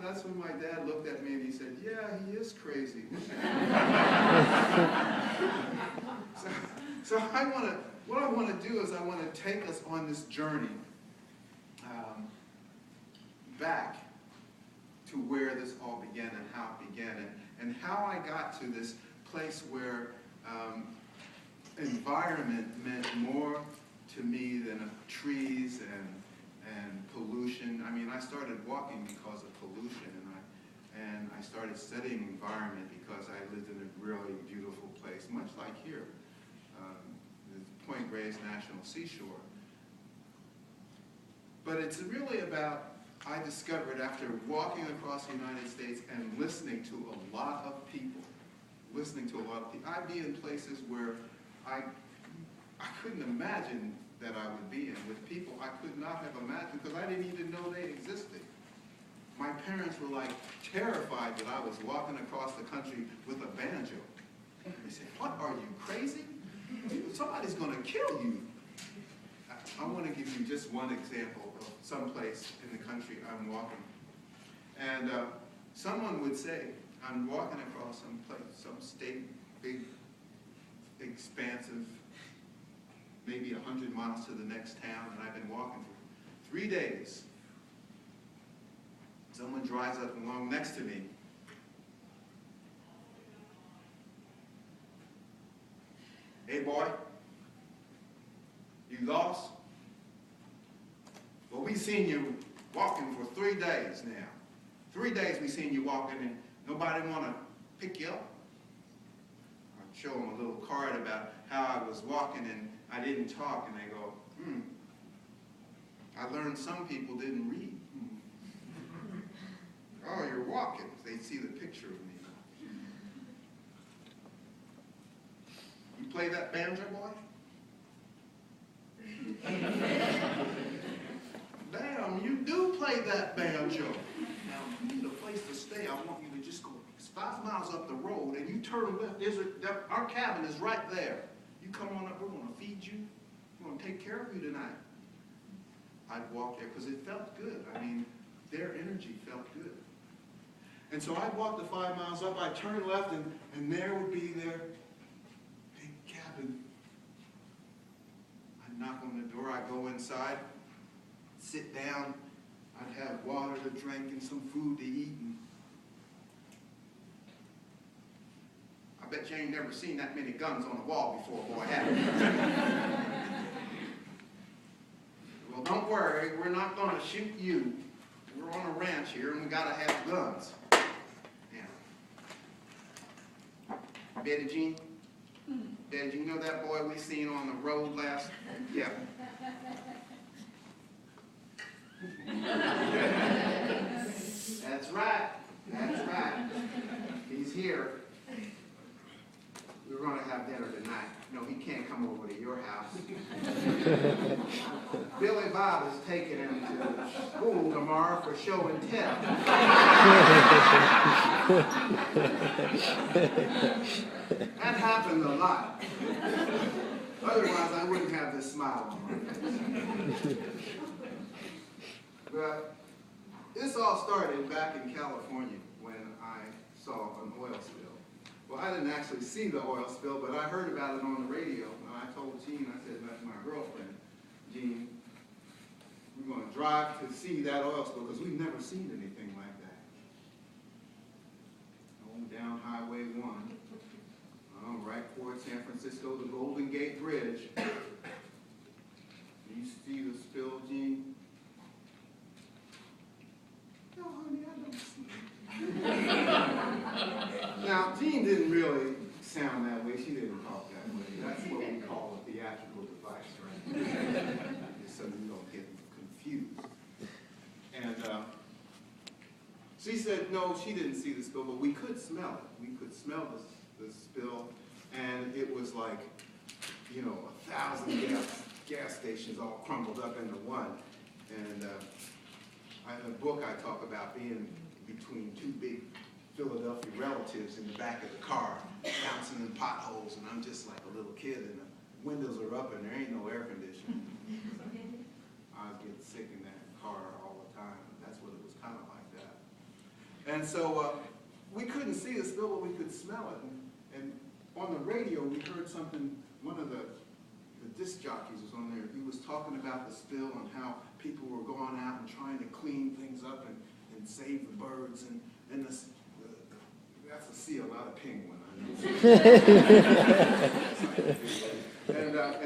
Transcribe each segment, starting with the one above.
that's when my dad looked at me and he said, yeah, he is crazy. So what I want to do is I want to take us on this journey back to where this all began and how it began, and how I got to this place where environment meant more to me than trees and pollution. I mean, I started walking because of pollution, and I started studying environment because I lived in a really beautiful place, much like here, the Point Reyes National Seashore. But it's really about, I discovered after walking across the United States and listening to a lot of people, I'd be in places where I couldn't imagine that I would be in, with people I could not have imagined because I didn't even know they existed. My parents were like terrified that I was walking across the country with a banjo. They said, what, are you crazy? Somebody's going to kill you. I want to give you just one example of some place in the country I'm walking. And someone would say, I'm walking across some place, some state, big, expansive, maybe 100 miles to the next town, and I've been walking for 3 days. Someone drives up along next to me. Hey boy, you lost? Well, we seen you walking for 3 days now. 3 days we seen you walking and nobody want to pick you up. I show them a little card about how I was walking and I didn't talk, and they go, I learned some people didn't read. Oh, you're walking. They see the picture of me. You play that banjo, boy? Damn, you do play that banjo. Now, you need a place to stay. I want you to just go 5 miles up the road and you turn left. Our cabin is right there. You come on up, we're going to feed you. We're going to take care of you tonight. I'd walk there because it felt good. I mean, their energy felt good. And so I'd walk the 5 miles up, I'd turn left, and there would be their big cabin. I'd knock on the door, I'd go inside, sit down, I'd have water to drink and some food to eat. And I bet you ain't never seen that many guns on the wall before, boy, have you? Well, don't worry, we're not going to shoot you. We're on a ranch here, and we got to have guns. Yeah. Betty Jean? Betty Jean, you know that boy we seen on the road last? Yeah. That's right. That's right. He's here. We're going to have dinner tonight. No, he can't come over to your house. Billy Bob is taking him to school tomorrow for show and tell. That happened a lot. Otherwise, I wouldn't have this smile on my face. But this all started back in California when I saw an oil spill. Well, I didn't actually see the oil spill, but I heard about it on the radio. And I told Jean, I said, that's my girlfriend, Jean, we're going to drive to see that oil spill because we've never seen anything like that. Going down Highway 1, right toward San Francisco, the Golden Gate Bridge. You see the spill, Jean? No, honey, I don't see it. Now, Jean didn't really sound that way. She didn't talk that way. That's what we call a theatrical device, right? Just so you don't get confused. And she said, no, she didn't see the spill, but we could smell it. We could smell the spill, and it was like, 1,000 gas stations all crumbled up into one. And in a book I talk about being between two big Philadelphia relatives in the back of the car, bouncing in potholes, and I'm just like a little kid, and the windows are up, and there ain't no air conditioning. I was getting sick in that car all the time, and that's what it was kind of like that. And so we couldn't see the spill, but we could smell it. And on the radio, we heard something, one of the disc jockeys was on there. He was talking about the spill and how people were going out and trying to clean things up and save the birds. And that's a seal, not a penguin.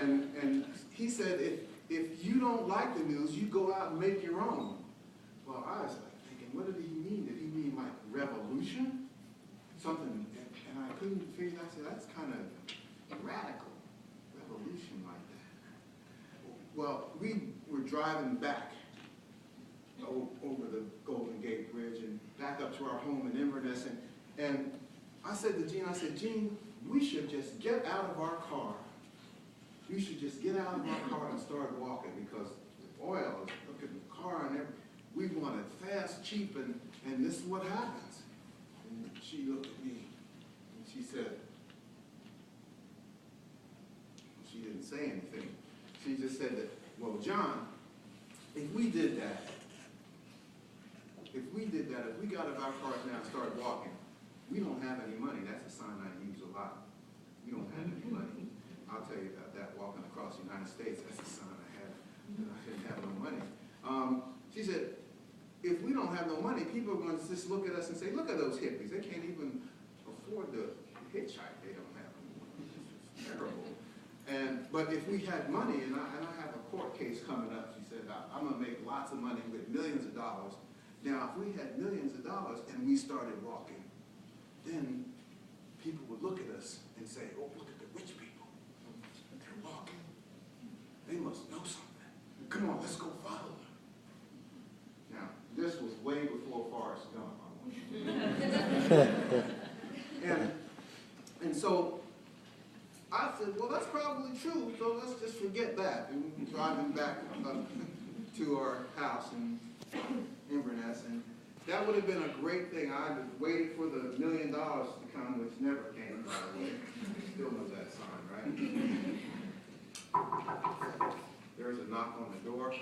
And he said, if you don't like the news, you go out and make your own. Well, I was like thinking, what did he mean? Did he mean like revolution? Something, and I couldn't figure it out. I said, that's kind of radical, revolution like that. Well, we were driving back over the Golden Gate Bridge and back up to our home in Inverness, and I said to Gene, Gene, we should just get out of our car. You should just get out of our car and start walking, because the oil is, look at the car and everything. We want it fast, cheap, and this is what happens. And she looked at me and she said, she didn't say anything. She just said that, well, John, if we did that, if we got out of our cars now and started walking, we don't have any money. That's a sign I use a lot. We don't have any money. I'll tell you about that walking across the United States. That's a sign I had that I didn't have no money. She said, if we don't have no money, people are going to just look at us and say, look at those hippies. They can't even afford the hitchhike. They don't have any money. It's terrible. But if we had money, and I have a court case coming up, she said, I'm going to make lots of money with millions of dollars. Now, if we had millions of dollars and we started walking, then people would look at us and say, oh, look at the rich people. They're walking. They must know something. Come on, let's go follow them. Now, this was way before Forrest Gump. and so I said, well, that's probably true, so let's just forget that. And we were driving back to our house in Inverness, and that would have been a great thing. I was waiting for the $1 million to come, which never came, by the way. Still know that sign, right? There's a knock on the door.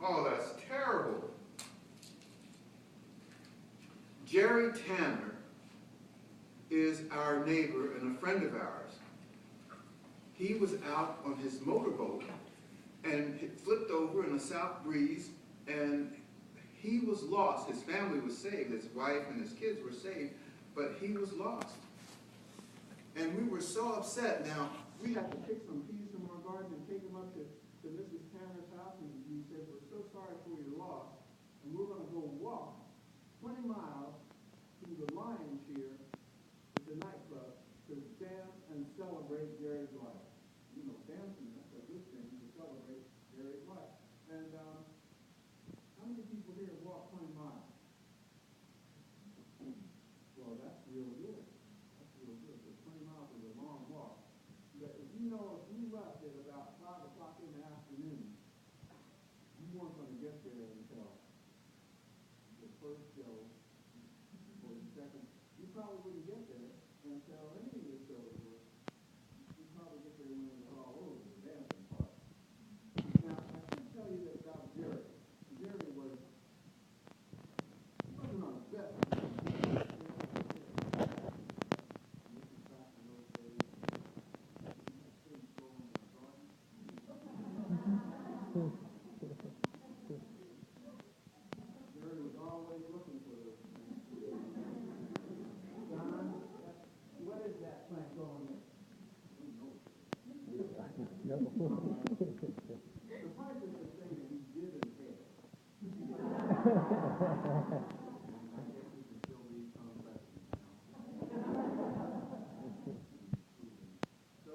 Oh, that's terrible. Jerry Tanner is our neighbor and a friend of ours. He was out on his motorboat and it flipped over in a south breeze, and he was lost. His family was saved. His wife and his kids were saved, but he was lost. And we were so upset. Now, we had to pick some peas from our garden and take them up to Mrs. Tanner's house, and we said, we're so sorry for your loss, and we're going to go walk 20 miles to the Lions here at the nightclub to dance and celebrate Jerry's life. You know, dancing, that's a good thing to celebrate Jerry's life. And how many people here walk 20 miles? Well, that's real good. That's real good. Because 20 miles is a long walk. But if you know, if you left at about 5 o'clock in the afternoon, you weren't going to get there until the first show or the second. You probably wouldn't get there until any of the shows were. You'd probably get there when it was all over, the dancing part. Now, I should tell you that about Jerry. Jerry wasn't on his best. Jerry was always looking for those things. John, what is that plant going in? Suffice it to say that he did inhale. I guess we can still read some lessons now. So,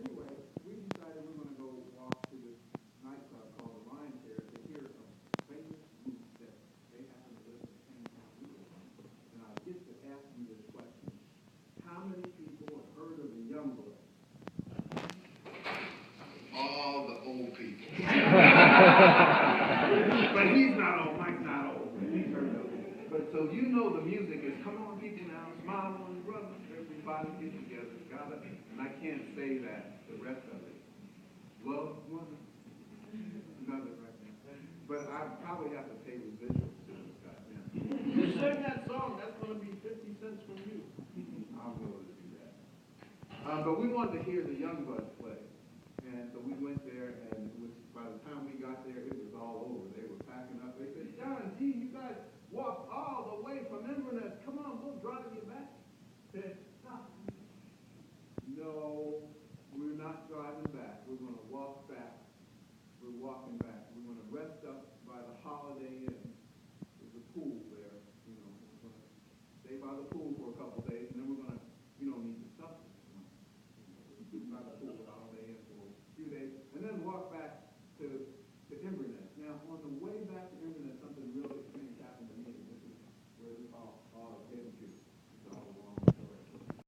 anyway, we decided we were going to go walk to this nightclub called the Lions here to hear some famous groups that they happen to live in the same town we live in. And I get to ask you this question. How many people have heard of the Youngbloods? All the old people. But he's not old, Mike's not old. He's heard of it. But so you know the music is, come on people now, smile on your brother, everybody get together, got it. And I can't say that, the rest of it. But we wanted to hear the Young Bucks play. And so we went there, and it was, by the time we got there, it was all over. They were packing up. They said, John G., you guys walked all the way from Inverness. Come on, we'll drive you back.